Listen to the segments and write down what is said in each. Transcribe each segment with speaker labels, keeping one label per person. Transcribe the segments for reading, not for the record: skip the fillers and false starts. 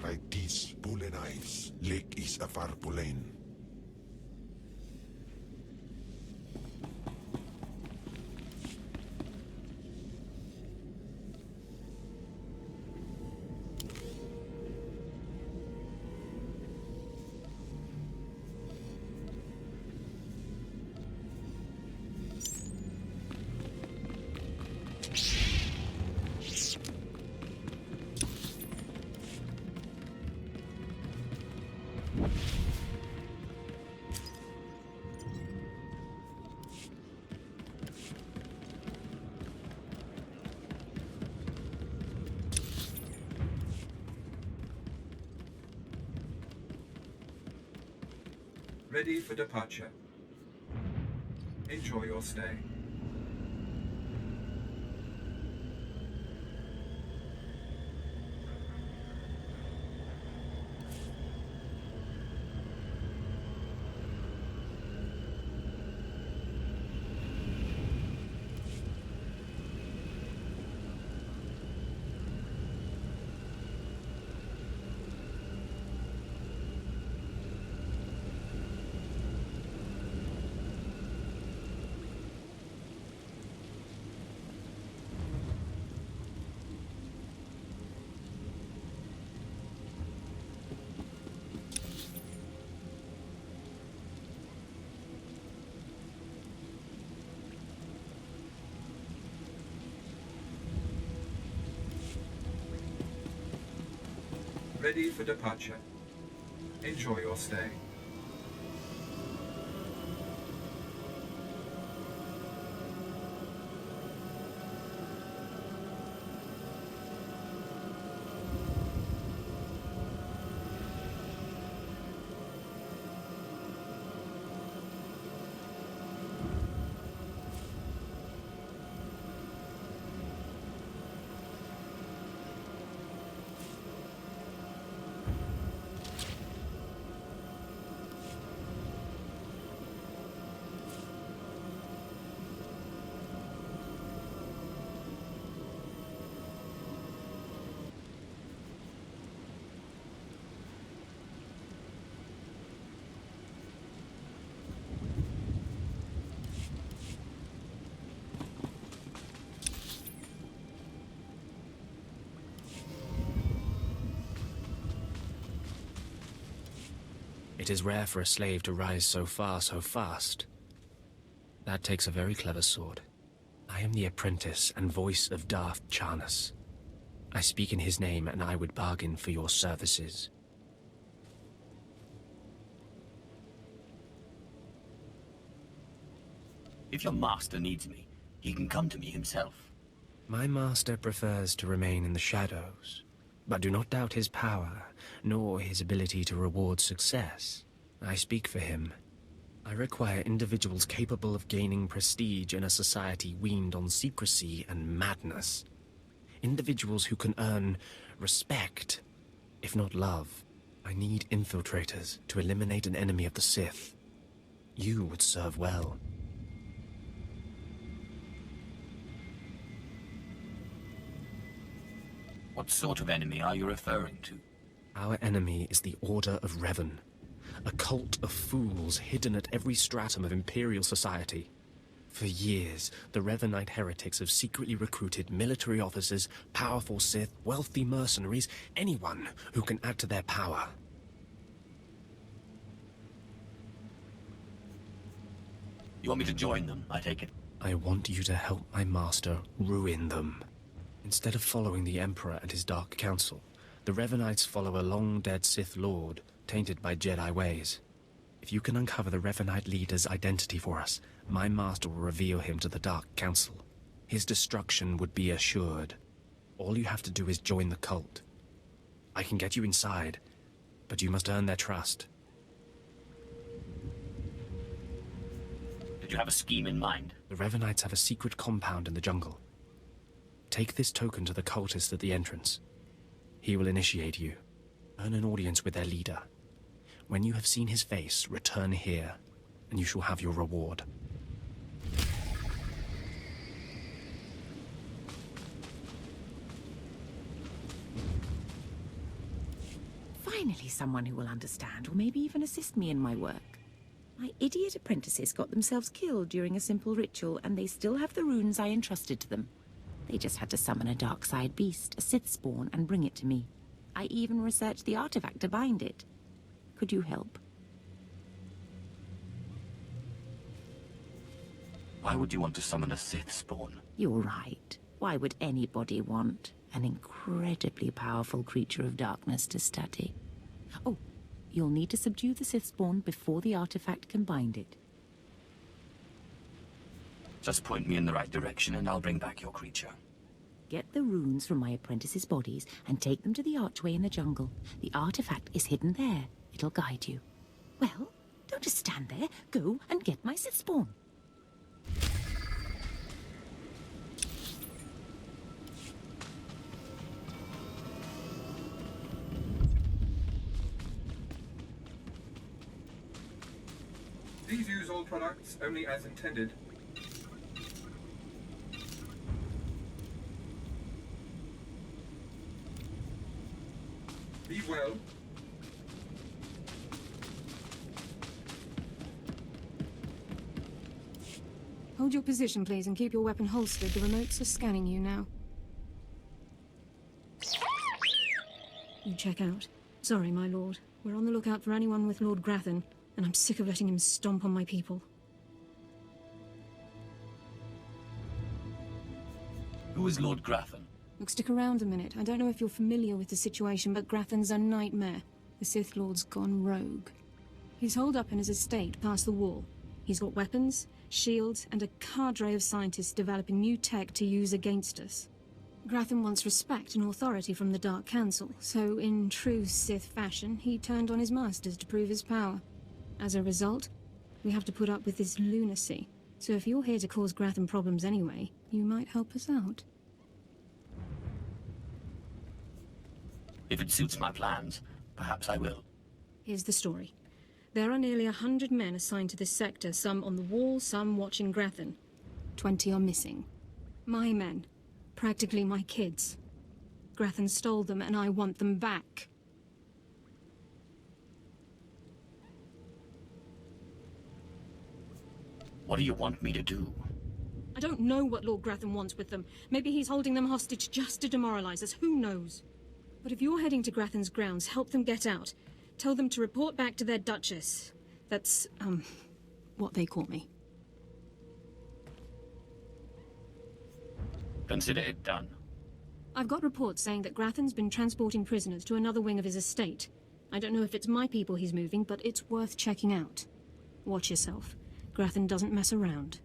Speaker 1: raitis pulenais, lek is afar pulen.
Speaker 2: Ready for departure. Enjoy your stay. Ready for departure. Enjoy your stay.
Speaker 3: It is rare for a slave to rise so far so fast. That takes a very clever sword. I am the apprentice and voice of Darth Charnas. I speak in his name, and I would bargain for your services.
Speaker 4: If your master needs me, he can come to me himself.
Speaker 3: My master prefers to remain in the shadows, but do not doubt his power, nor his ability to reward success. I speak for him. I require individuals capable of gaining prestige in a society weaned on secrecy and madness. Individuals who can earn respect, if not love. I need infiltrators to eliminate an enemy of the Sith. You would serve well.
Speaker 4: What sort of enemy are you referring to?
Speaker 3: Our enemy is the Order of Revan, a cult of fools hidden at every stratum of Imperial society. For years, the Revanite heretics have secretly recruited military officers, powerful Sith, wealthy mercenaries, anyone who can add to their power.
Speaker 4: You want me to join them, I take it?
Speaker 3: I want you to help my master ruin them. Instead of following the Emperor and his Dark Council, the Revanites follow a long-dead Sith Lord, tainted by Jedi ways. If you can uncover the Revanite leader's identity for us, my master will reveal him to the Dark Council. His destruction would be assured. All you have to do is join the cult. I can get you inside, but you must earn their trust.
Speaker 4: Did you have a scheme in mind?
Speaker 3: The Revanites have a secret compound in the jungle. Take this token to the cultist at the entrance. He will initiate you. Earn an audience with their leader. When you have seen his face, return here, and you shall have your reward.
Speaker 5: Finally, someone who will understand, or maybe even assist me in my work. My idiot apprentices got themselves killed during a simple ritual, and they still have the runes I entrusted to them. They just had to summon a dark side beast, a Sith spawn, and bring it to me. I even researched the artifact to bind it. Could you help?
Speaker 4: Why would you want to summon a Sith spawn?
Speaker 5: You're right. Why would anybody want an incredibly powerful creature of darkness to study? Oh, you'll need to subdue the Sith spawn before the artifact can bind it.
Speaker 4: Just point me in the right direction and I'll bring back your creature.
Speaker 5: Get the runes from my apprentices' bodies and take them to the archway in the jungle. The artifact is hidden there. It'll guide you. Well, don't just stand there. Go and get my Sith spawn.
Speaker 2: Please use all products only as intended. Be well.
Speaker 6: Hold your position, please, and keep your weapon holstered. The remotes are scanning you now. You check out. Sorry, my lord. We're on the lookout for anyone with Lord Grathan, and I'm sick of letting him stomp on my people.
Speaker 4: Who is Lord Grathan?
Speaker 6: Look, stick around a minute. I don't know if you're familiar with the situation, but Grathan's a nightmare. The Sith Lord's gone rogue. He's holed up in his estate past the wall. He's got weapons, shields, and a cadre of scientists developing new tech to use against us. Grathan wants respect and authority from the Dark Council, so in true Sith fashion, he turned on his masters to prove his power. As a result, we have to put up with this lunacy. So if you're here to cause Grathan problems anyway, you might help us out.
Speaker 4: If it suits my plans, perhaps I will.
Speaker 6: Here's the story. There are nearly 100 men assigned to this sector, some on the wall, some watching Grathan. 20 are missing. My men. Practically my kids. Grathan stole them, and I want them back.
Speaker 4: What do you want me to do?
Speaker 6: I don't know what Lord Grathan wants with them. Maybe he's holding them hostage just to demoralize us. Who knows? But if you're heading to Grathan's grounds, help them get out. Tell them to report back to their Duchess. That's, what they call me.
Speaker 4: Consider it done.
Speaker 6: I've got reports saying that Grathan's been transporting prisoners to another wing of his estate. I don't know if it's my people he's moving, but it's worth checking out. Watch yourself. Grathan doesn't mess around.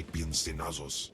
Speaker 1: Pipin sinazos.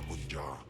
Speaker 1: Jamunja.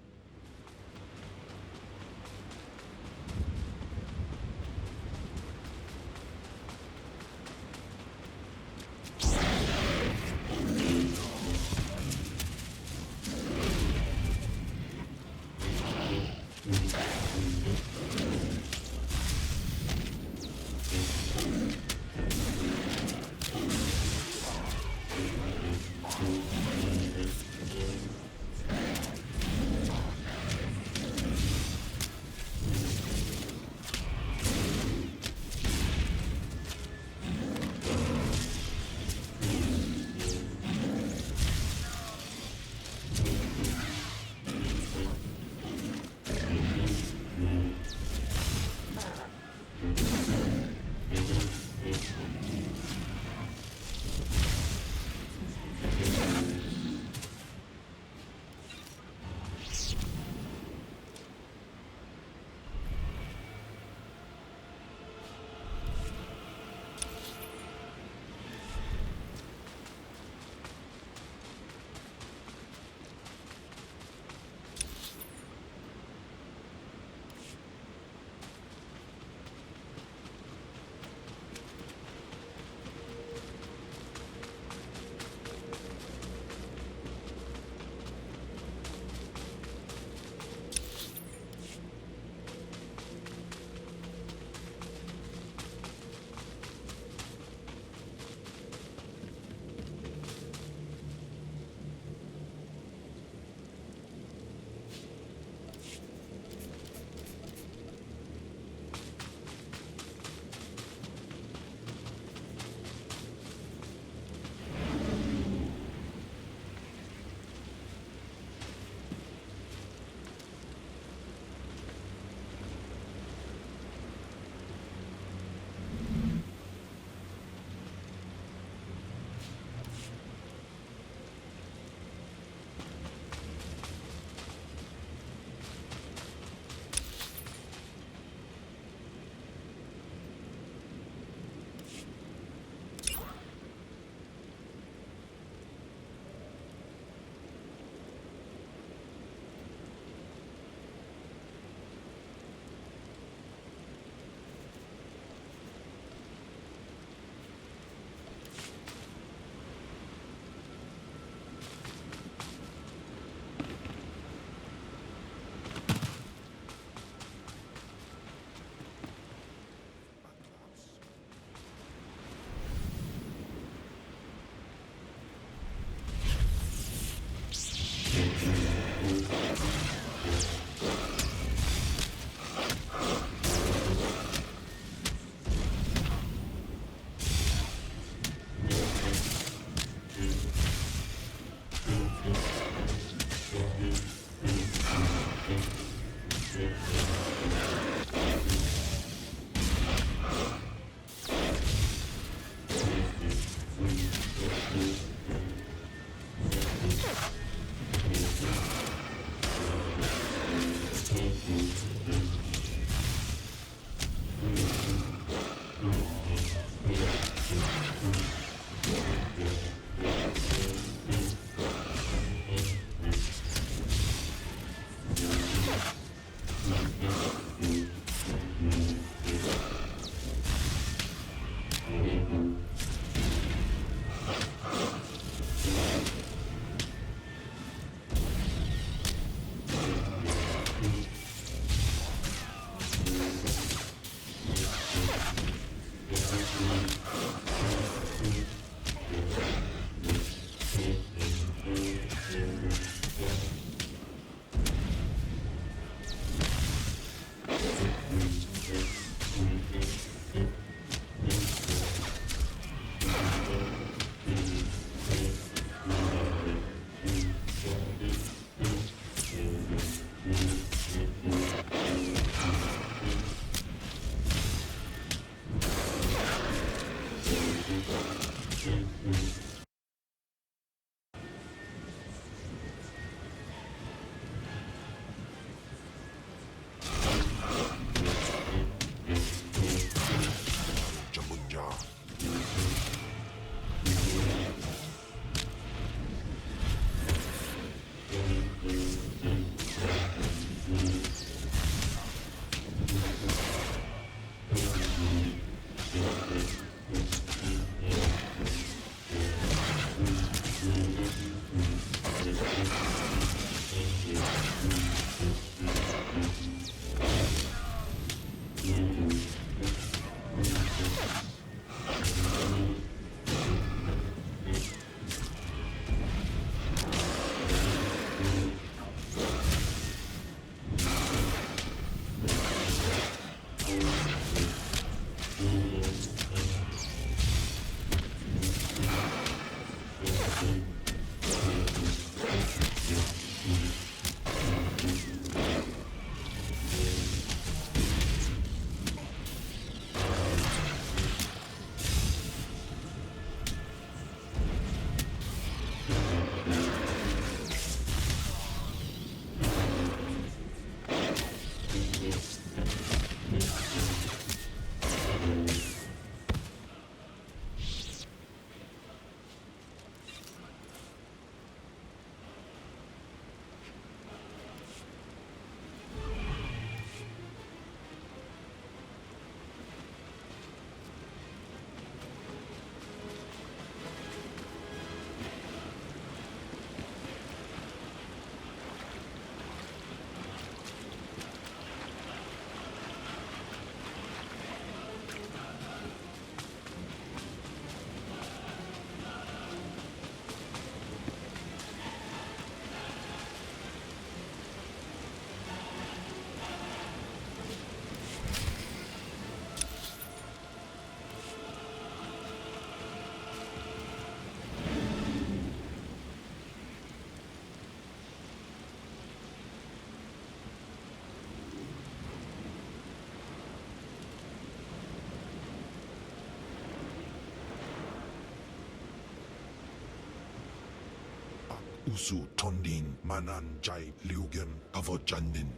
Speaker 1: Usu tondin manan jai liugen avojandin.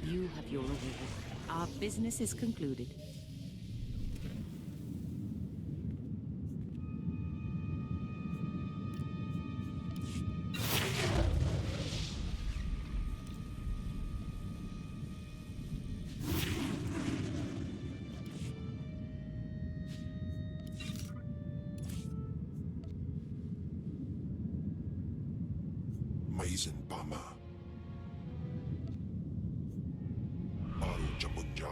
Speaker 5: You have your reward. Our business is concluded.
Speaker 1: Maizen Pama. Aru Jamunja.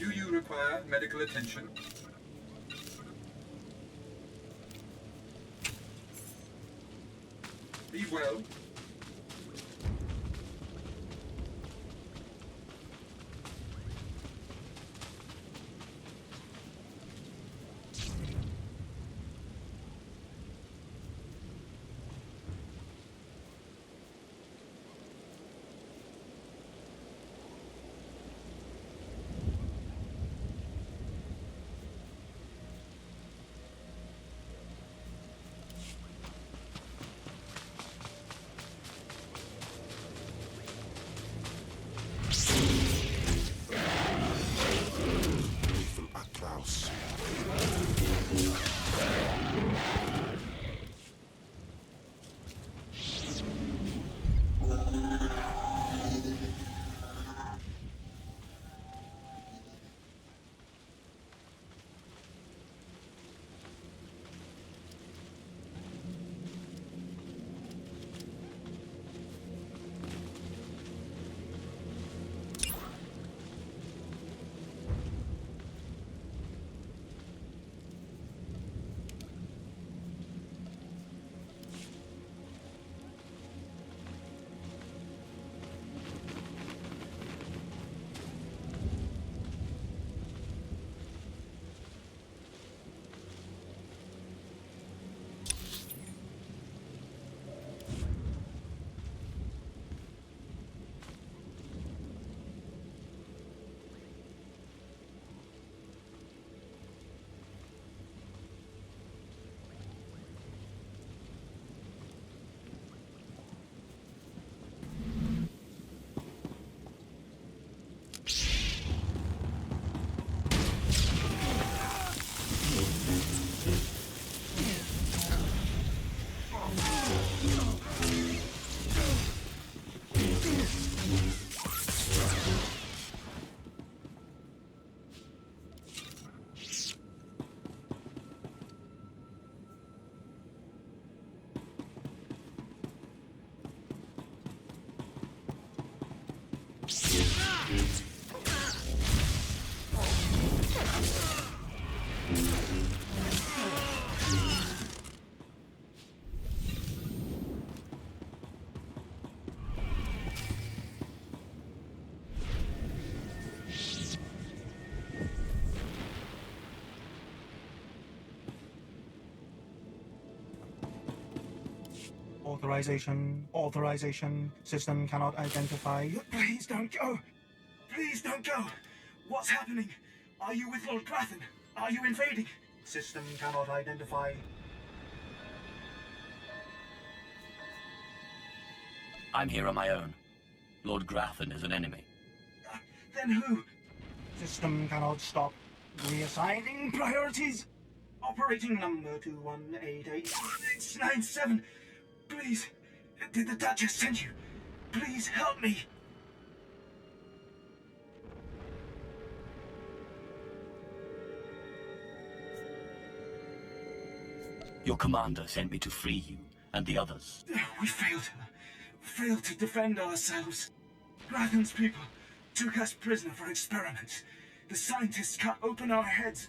Speaker 2: Do you require medical attention? Be well.
Speaker 7: Authorization. System cannot identify.
Speaker 8: Please don't go. Please don't go. What's happening? Are you with Lord Grathan? Are you invading?
Speaker 7: System cannot identify.
Speaker 4: I'm here on my own. Lord Grathan is an enemy.
Speaker 8: Then who?
Speaker 7: System cannot stop. Reassigning priorities.
Speaker 8: Operating number 2188697. Please, did the Duchess send you? Please help me.
Speaker 4: Your commander sent me to free you and the others.
Speaker 8: We failed to defend ourselves. Grathan's people took us prisoner for experiments. The scientists cut open our heads,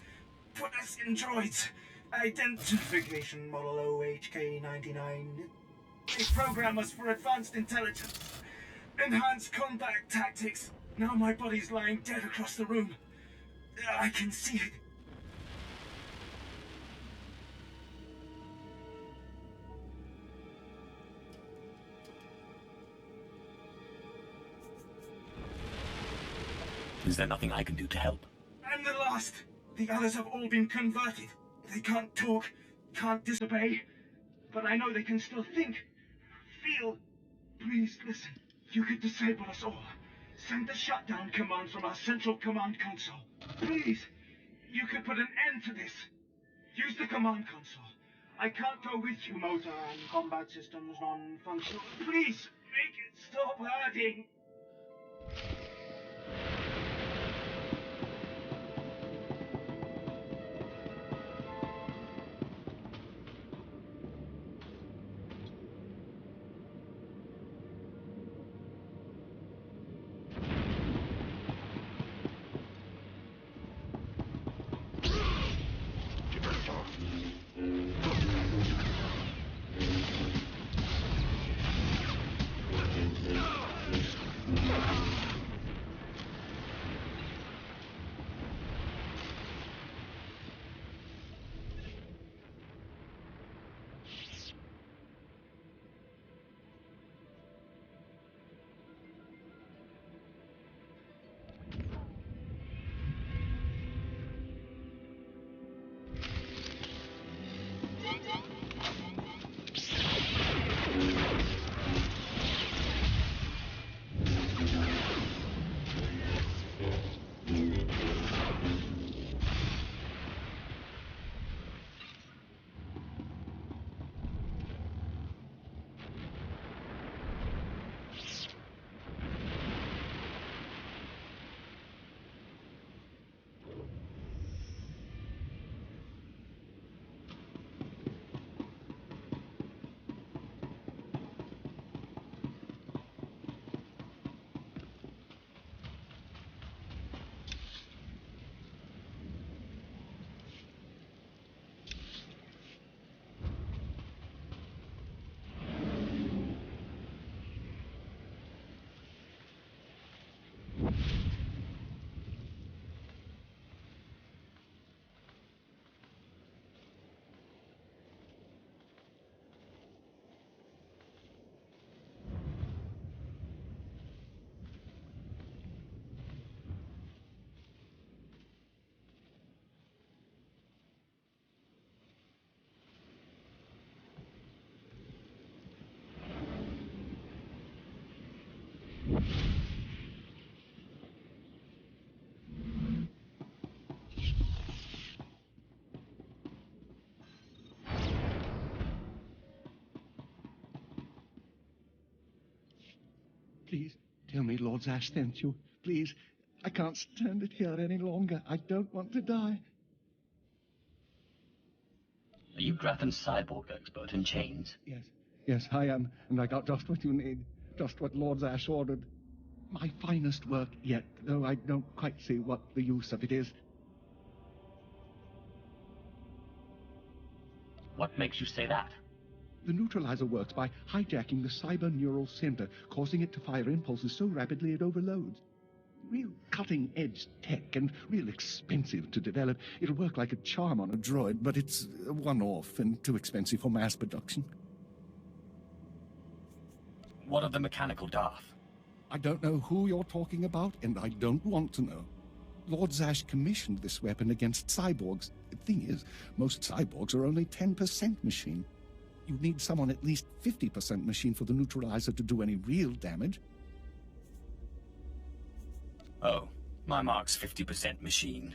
Speaker 8: put us in droids. Identification model OHK99. They program us for advanced intelligence, enhanced combat tactics. Now my body's lying dead across the room. I can see it.
Speaker 4: Is there nothing I can do to help?
Speaker 8: I'm the last. The others have all been converted. They can't talk, can't disobey, but I know they can still think, feel. Please listen. You could disable us all. Send the shutdown command from our central command console. Please. You could put an end to this. Use the command console. I can't go with you.
Speaker 7: Motor and combat systems non-functional.
Speaker 8: Please, make it stop hurting.
Speaker 9: Please, tell me Lord Zash sent you. Please, I can't stand it here any longer. I don't want to die.
Speaker 4: Are you Grathan's cyborg expert in chains?
Speaker 9: Yes, I am. And I got just what you need. Just what Lord Zash ordered. My finest work yet, though I don't quite see what the use of it is.
Speaker 4: What makes you say that?
Speaker 9: The neutralizer works by hijacking the cyber neural center, causing it to fire impulses so rapidly it overloads. Real cutting-edge tech and real expensive to develop. It'll work like a charm on a droid, but it's a one-off and too expensive for mass production.
Speaker 4: What of the mechanical Darth?
Speaker 9: I don't know who you're talking about, and I don't want to know. Lord Zash commissioned this weapon against cyborgs. The thing is, most cyborgs are only 10% machine. You need someone at least 50% machine for the neutralizer to do any real damage.
Speaker 4: Oh, my mark's 50% machine.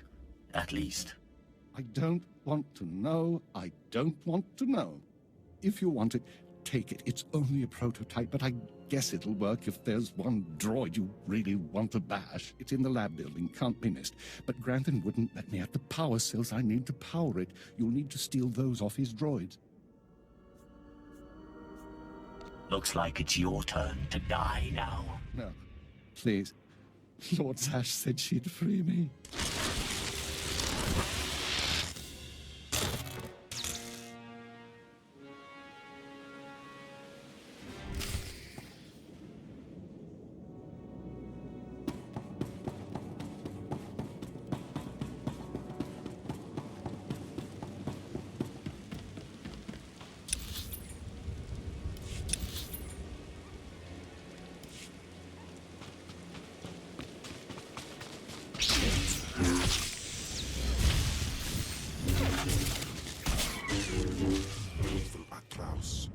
Speaker 4: At least.
Speaker 9: I don't want to know. I don't want to know. If you want it, take it. It's only a prototype, but I guess it'll work if there's one droid you really want to bash. It's in the lab building, can't be missed. But Grantham wouldn't let me have the power cells I need to power it. You'll need to steal those off his droids.
Speaker 4: Looks like it's your turn to die now.
Speaker 9: No, please. Lord Zash said she'd free me.
Speaker 1: Atroz.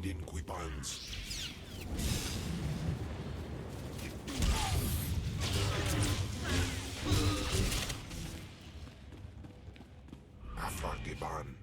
Speaker 1: Inquipans. Afagiban.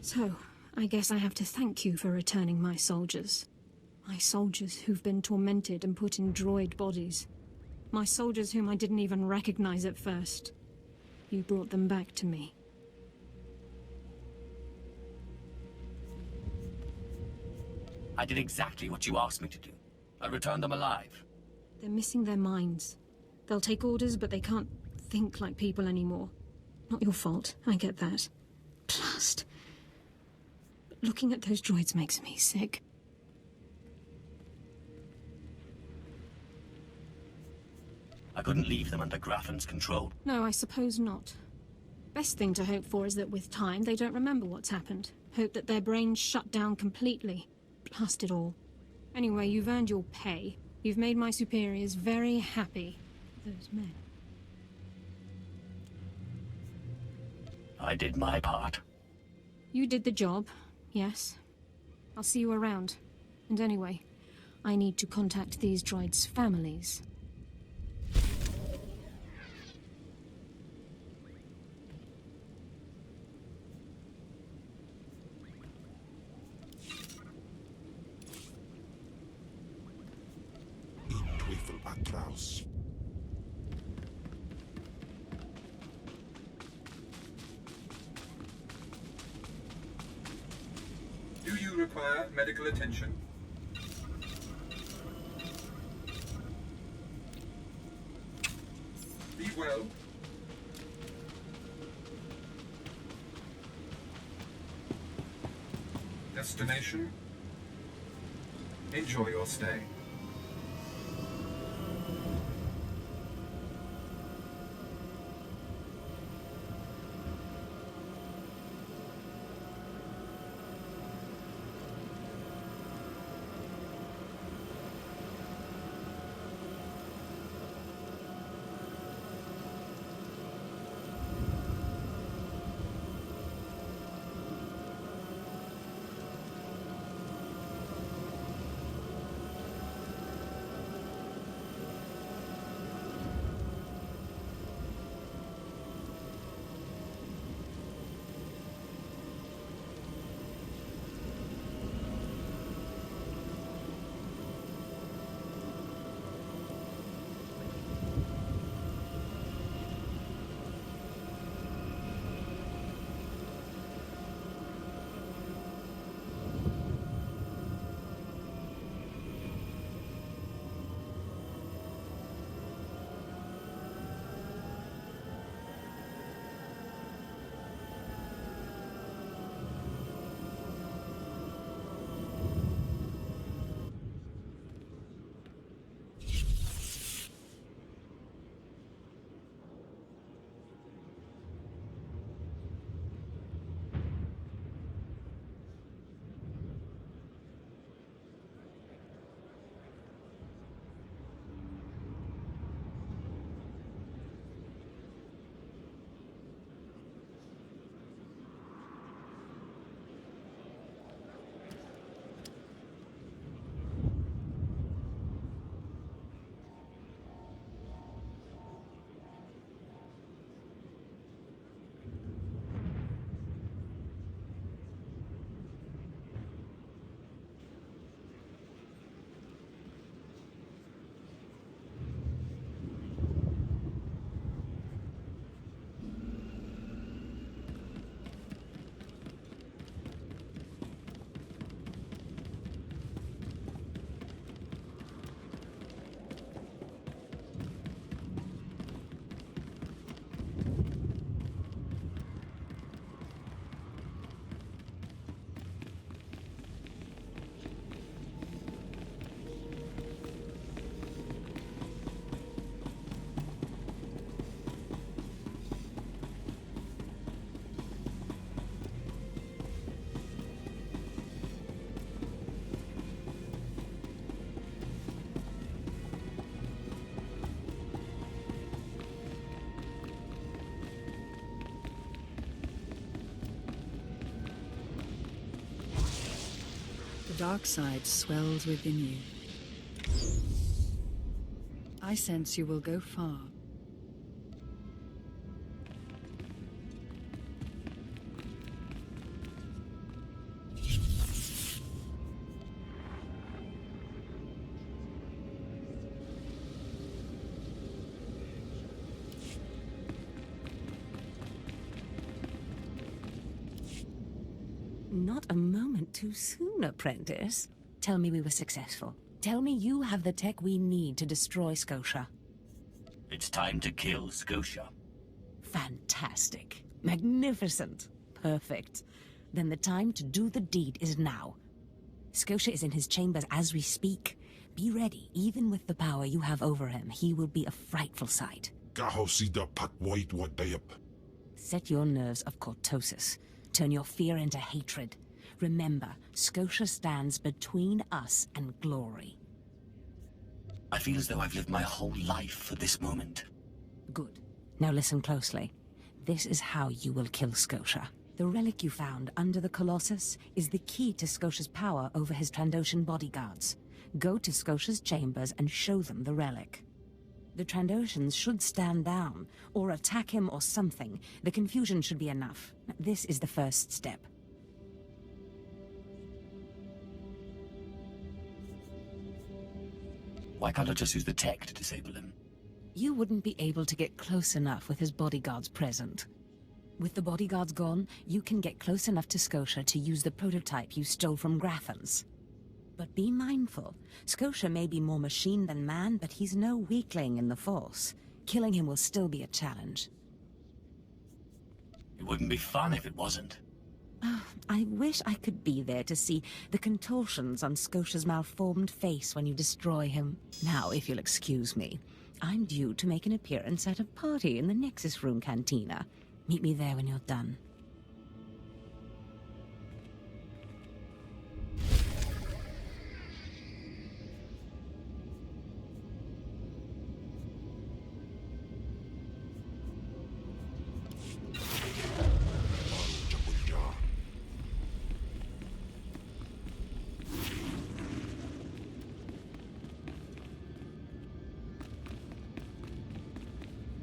Speaker 6: So, I guess I have to thank you for returning my soldiers. My soldiers who've been tormented and put in droid bodies. My soldiers whom I didn't even recognize at first. You brought them back to me.
Speaker 4: I did exactly what you asked me to do. I returned them alive.
Speaker 6: They're missing their minds. They'll take orders, but they can't think like people anymore. Not your fault, I get that. Trust. But looking at those droids makes me sick.
Speaker 4: I couldn't leave them under Graffin's control.
Speaker 6: No, I suppose not. Best thing to hope for is that with time, they don't remember what's happened. Hope that their brains shut down completely. Blast it all. Anyway, you've earned your pay. You've made my superiors very happy. Those men.
Speaker 4: I did my part.
Speaker 6: You did the job, yes. I'll see you around. And anyway, I need to contact these droids' families.
Speaker 1: Atlas.
Speaker 2: Do you require medical attention? Be well. Destination? Enjoy your stay.
Speaker 10: The dark side swells within you. I sense you will go far.
Speaker 5: a moment too soon, apprentice. Tell me we were successful. Tell me you have the tech we need to destroy Scotia.
Speaker 4: It's time to kill Scotia.
Speaker 5: Fantastic. Magnificent. Perfect. Then the time to do the deed is now. Scotia is in his chambers as we speak. Be ready. Even with the power you have over him, he will be a frightful sight. Set your nerves of cortosis. Turn your fear into hatred. Remember, Scotia stands between us and glory.
Speaker 4: I feel as though I've lived my whole life for this moment.
Speaker 5: Good. Now listen closely. This is how you will kill Scotia. The relic you found under the Colossus is the key to Scotia's power over his Trandoshan bodyguards. Go to Scotia's chambers and show them the relic. The Trandoshans should stand down, or attack him or something. The confusion should be enough. This is the first step.
Speaker 4: Why can't I just use the tech to disable him?
Speaker 5: You wouldn't be able to get close enough with his bodyguards present. With the bodyguards gone, you can get close enough to Scotia to use the prototype you stole from Grathans. But be mindful. Scotia may be more machine than man, but he's no weakling in the Force. Killing him will still be a challenge.
Speaker 4: It wouldn't be fun if it wasn't.
Speaker 5: Oh, I wish I could be there to see the contortions on Scotia's malformed face when you destroy him. Now, if you'll excuse me, I'm due to make an appearance at a party in the Nexus Room Cantina. Meet me there when you're done.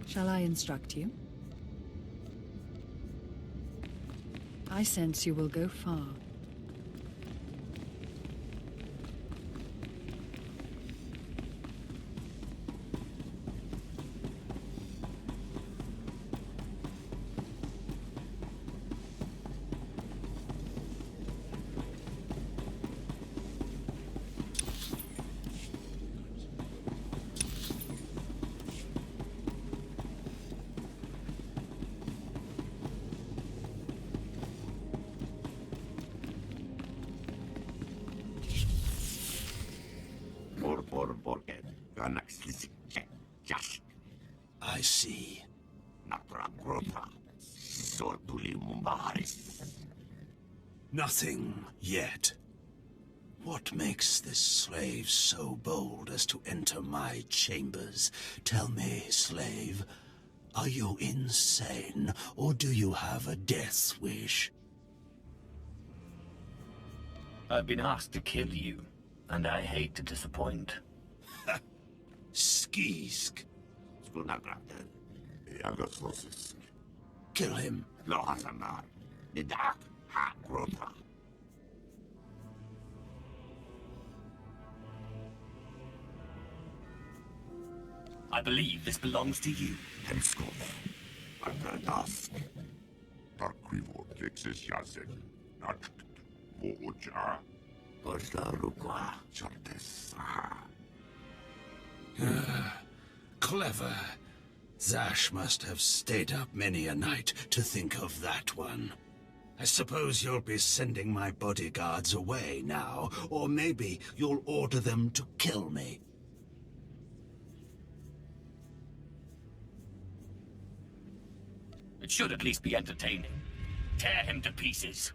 Speaker 10: Shall I instruct you? I sense you will go far.
Speaker 11: I see. Nothing yet. What makes this slave so bold as to enter my chambers? Tell me, slave, are you insane, or do you have a death wish?
Speaker 4: I've been asked to kill you, and I hate to disappoint.
Speaker 11: Skisk. Kill him.
Speaker 4: I believe this belongs to you.
Speaker 11: Clever. Zash must have stayed up many a night to think of that one. I suppose you'll be sending my bodyguards away now, or maybe you'll order them to kill me.
Speaker 4: It should at least be entertaining. Tear him to pieces.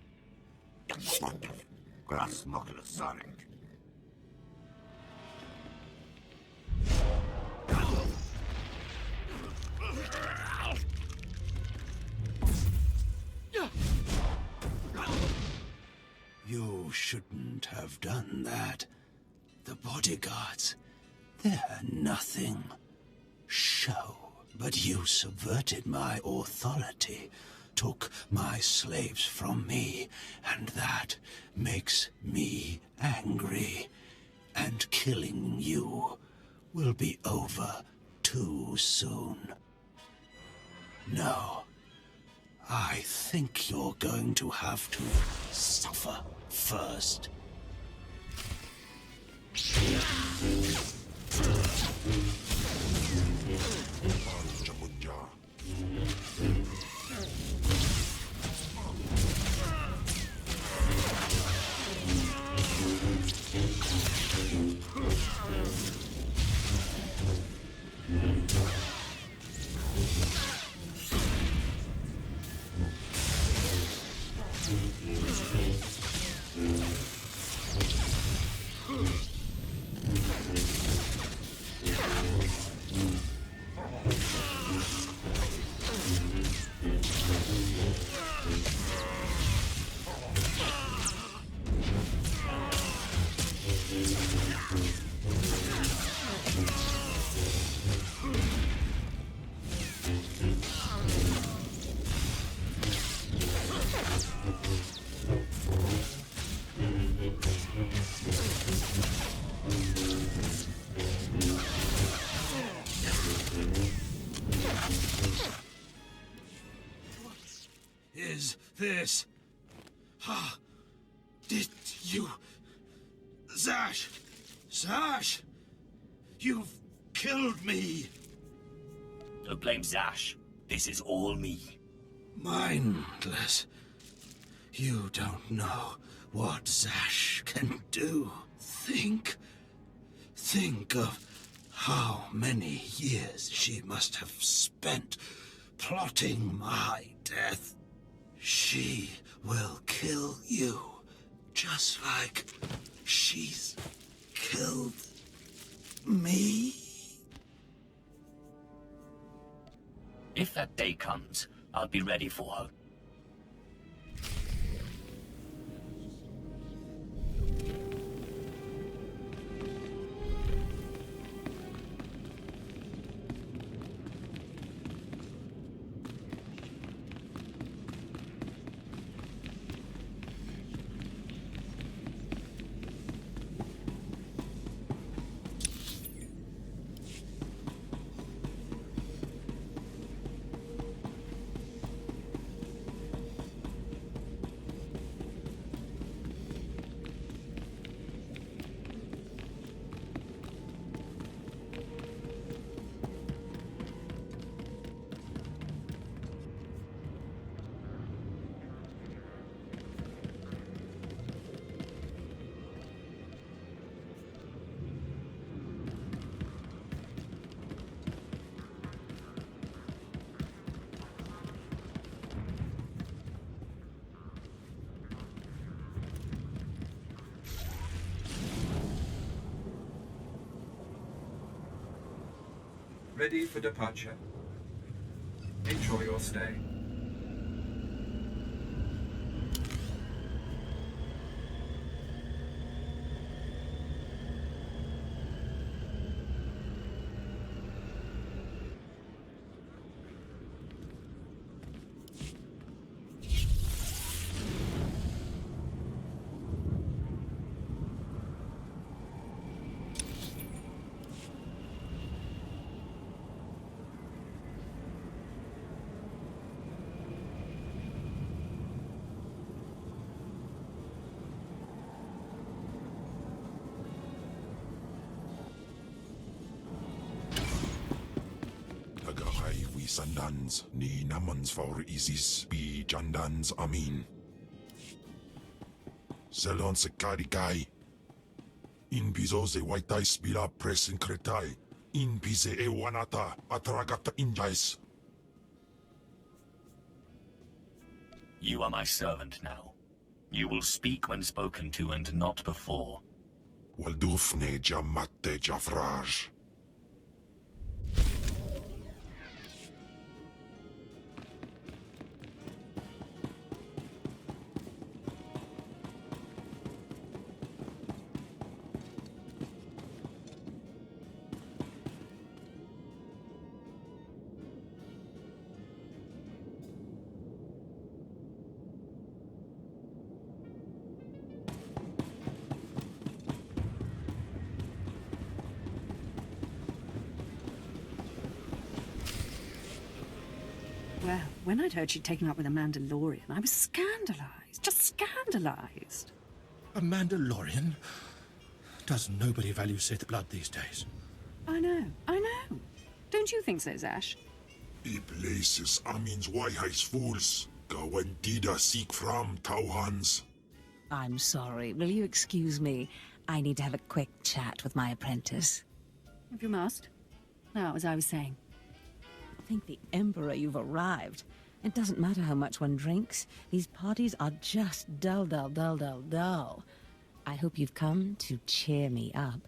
Speaker 11: You shouldn't have done that. The bodyguards, they're nothing. Show. But you subverted my authority, took my slaves from me, and that makes me angry. And killing you will be over too soon. No, I think you're going to have to suffer first. Is this? Did you... Zash! Zash! You've killed me!
Speaker 4: Don't blame Zash. This is all me.
Speaker 11: Mindless. You don't know what Zash can do. Think of how many years she must have spent plotting my death. She will kill you, just like she's killed me.
Speaker 4: If that day comes, I'll be ready for her.
Speaker 2: Ready for departure. Enjoy your stay.
Speaker 1: Sandans, ni namans voor Isis, bi Jandans Amin. Selon se karikai. In bizo se waitai spila presen kretai. In bize e wanata atragata injais.
Speaker 4: You are my servant now. You will speak when spoken to and not before.
Speaker 1: Waldufne jamatte jafraj.
Speaker 10: Well, when I'd heard she'd taken up with a Mandalorian, I was scandalized. Just scandalized.
Speaker 12: A Mandalorian? Does nobody value Sith blood these days?
Speaker 10: I know. Don't you think so, Zash?
Speaker 1: I places Amin's Waiheis fools. Gawantida seek from Tauhans.
Speaker 5: I'm sorry. Will you excuse me? I need to have a quick chat with my apprentice.
Speaker 10: If you must. Now, as I was saying.
Speaker 5: Thank the Emperor you've arrived. It doesn't matter how much one drinks. These parties are just dull. I hope you've come to cheer me up.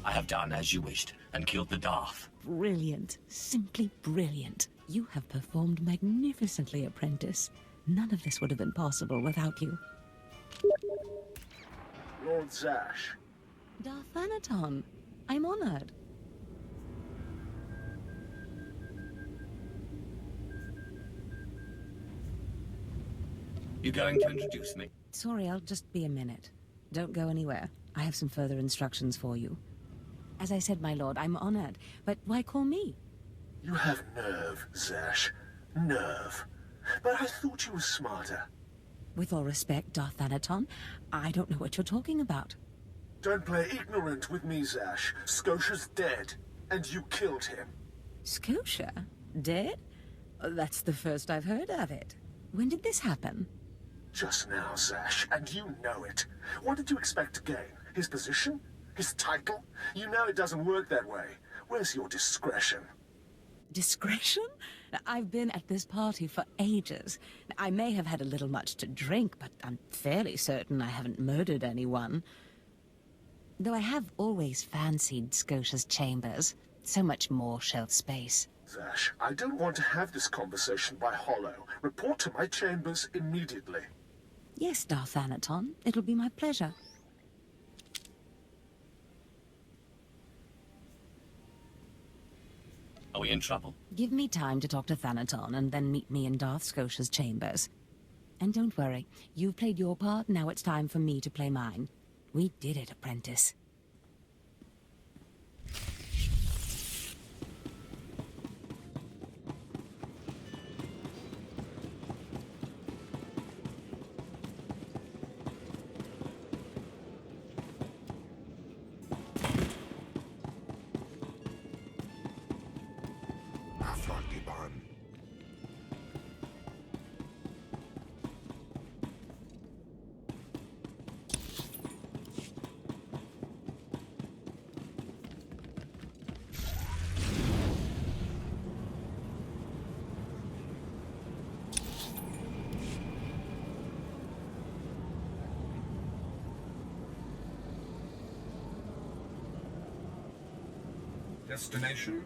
Speaker 4: I have done as you wished, and killed the Darth.
Speaker 5: Brilliant. Simply brilliant. You have performed magnificently, apprentice. None of this would have been possible without you.
Speaker 13: Lord Zash.
Speaker 5: Darth Anaton. I'm honored.
Speaker 4: You going to introduce me?
Speaker 5: Sorry, I'll just be a minute. Don't go anywhere. I have some further instructions for you. As I said, my lord, I'm honored, but why call me?
Speaker 13: You have nerve, Zash. Nerve. But I thought you were smarter.
Speaker 5: With all respect, Darth Anaton, I don't know what you're talking about.
Speaker 13: Don't play ignorant with me, Zash. Scotia's dead, and you killed him.
Speaker 5: Scotia? Dead? That's the first I've heard of it. When did this happen?
Speaker 13: Just now, Zash, and you know it. What did you expect to gain? His position? His title? You know it doesn't work that way. Where's your discretion?
Speaker 5: Discretion? I've been at this party for ages. I may have had a little much to drink, but I'm fairly certain I haven't murdered anyone. Though I have always fancied Scotia's chambers. So much more shelf space.
Speaker 13: Zash, I don't want to have this conversation by hollow. Report to my chambers immediately.
Speaker 5: Yes, Darth Anaton. It'll be my pleasure.
Speaker 4: Are we in trouble?
Speaker 5: Give me time to talk to Thanaton and then meet me in Darth Scotia's chambers. And don't worry, you've played your part, now it's time for me to play mine. We did it, apprentice.
Speaker 2: Destination?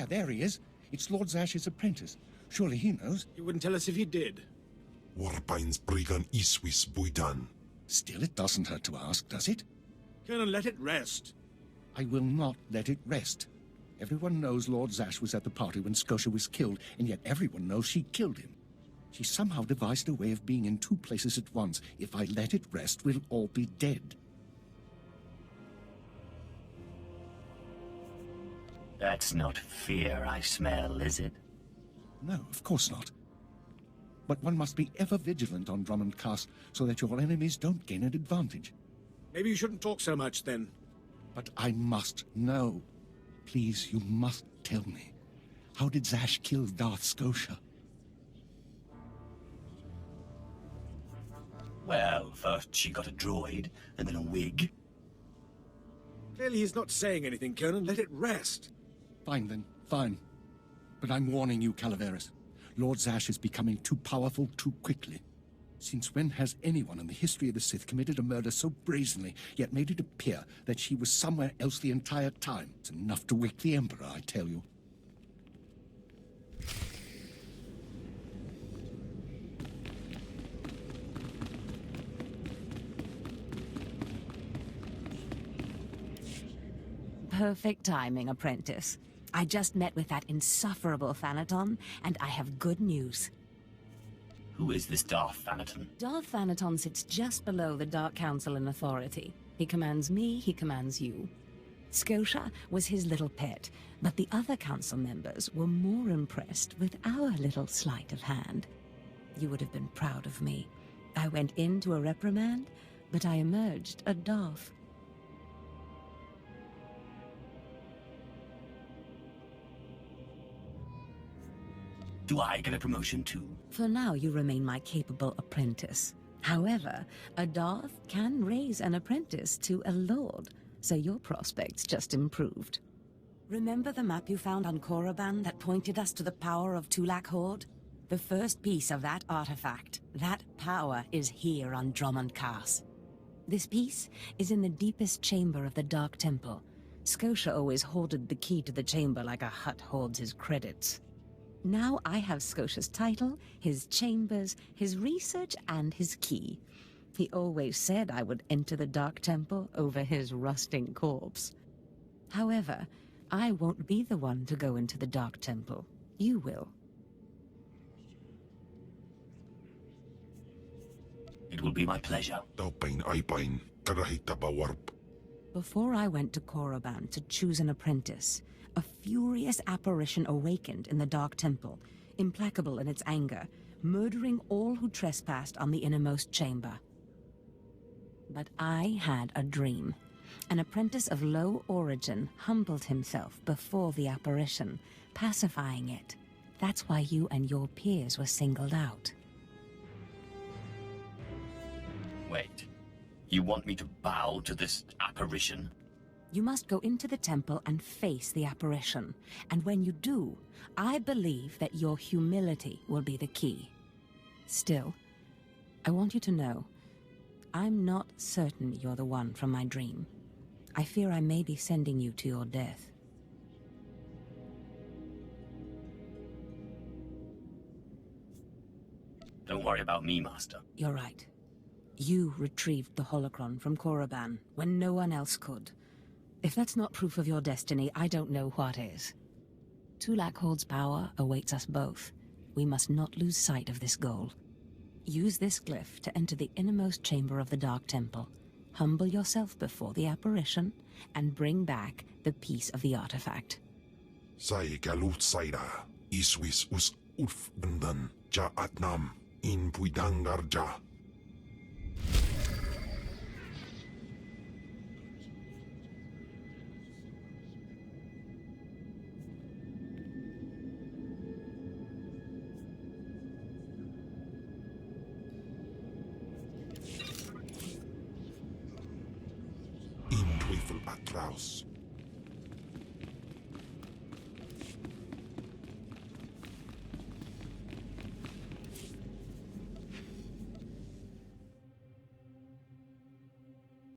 Speaker 9: There he is. It's Lord Zash's apprentice. Surely he knows.
Speaker 12: You wouldn't tell us if he did.
Speaker 1: Warpain's Brigan Iswis Buidan.
Speaker 9: Still, it doesn't hurt to ask, does it?
Speaker 12: Colonel, let it rest.
Speaker 9: I will not let it rest. Everyone knows Lord Zash was at the party when Scotia was killed, and yet everyone knows she killed him. She somehow devised a way of being in two places at once. If I let it rest, we'll all be dead.
Speaker 4: That's not fear I smell, is it?
Speaker 9: No, of course not. But one must be ever vigilant on Drummond Cast so that your enemies don't gain an advantage.
Speaker 12: Maybe you shouldn't talk so much, then.
Speaker 9: But I must know. Please, you must tell me. How did Zash kill Darth Scotia?
Speaker 4: Well, first she got a droid, and then a wig.
Speaker 12: Clearly he's not saying anything, Conan. Let it rest.
Speaker 9: Fine then, fine. But I'm warning you, Calaveras. Lord Zash is becoming too powerful too quickly. Since when has anyone in the history of the Sith committed a murder so brazenly, yet made it appear that she was somewhere else the entire time? It's enough to wake the Emperor, I tell you.
Speaker 5: Perfect timing, apprentice. I just met with that insufferable Thanaton, and I have good news.
Speaker 4: Who is this Darth Thanaton?
Speaker 5: Darth Thanaton sits just below the Dark Council in authority. He commands me, he commands you. Scotia was his little pet, but the other council members were more impressed with our little sleight of hand. You would have been proud of me. I went into a reprimand, but I emerged a Darth.
Speaker 4: Do I get a promotion too?
Speaker 5: For now, you remain my capable apprentice. However, a Darth can raise an apprentice to a lord, so your prospects just improved. Remember the map you found on Korriban that pointed us to the power of Tulak Horde? The first piece of that artifact, that power, is here on Drummond Cass. This piece is in the deepest chamber of the Dark Temple. Scotia always hoarded the key to the chamber like a Hutt hoards his credits. Now I have Scotia's title, his chambers, his research, and his key. He always said I would enter the Dark Temple over his rusting corpse. However, I won't be the one to go into the Dark Temple. You will.
Speaker 4: It will be my pleasure.
Speaker 5: Before I went to Korriban to choose an apprentice, a furious apparition awakened in the Dark Temple, implacable in its anger, murdering all who trespassed on the innermost chamber. But I had a dream. An apprentice of low origin humbled himself before the apparition, pacifying it. That's why you and your peers were singled out.
Speaker 4: Wait, you want me to bow to this apparition?
Speaker 5: You must go into the temple and face the apparition. And when you do, I believe that your humility will be the key. Still, I want you to know, I'm not certain you're the one from my dream. I fear I may be sending you to your death.
Speaker 4: Don't worry about me, Master.
Speaker 5: You're right. You retrieved the holocron from Korriban when no one else could. If that's not proof of your destiny, I don't know what is. Tulak Horde's power awaits us both. We must not lose sight of this goal. Use this glyph to enter the innermost chamber of the Dark Temple. Humble yourself before the apparition, and bring back the piece of the artifact.
Speaker 1: Sai galut saira, iswis us ulf bundan, ja atnam, in puidangarja. In Teufel Atraus.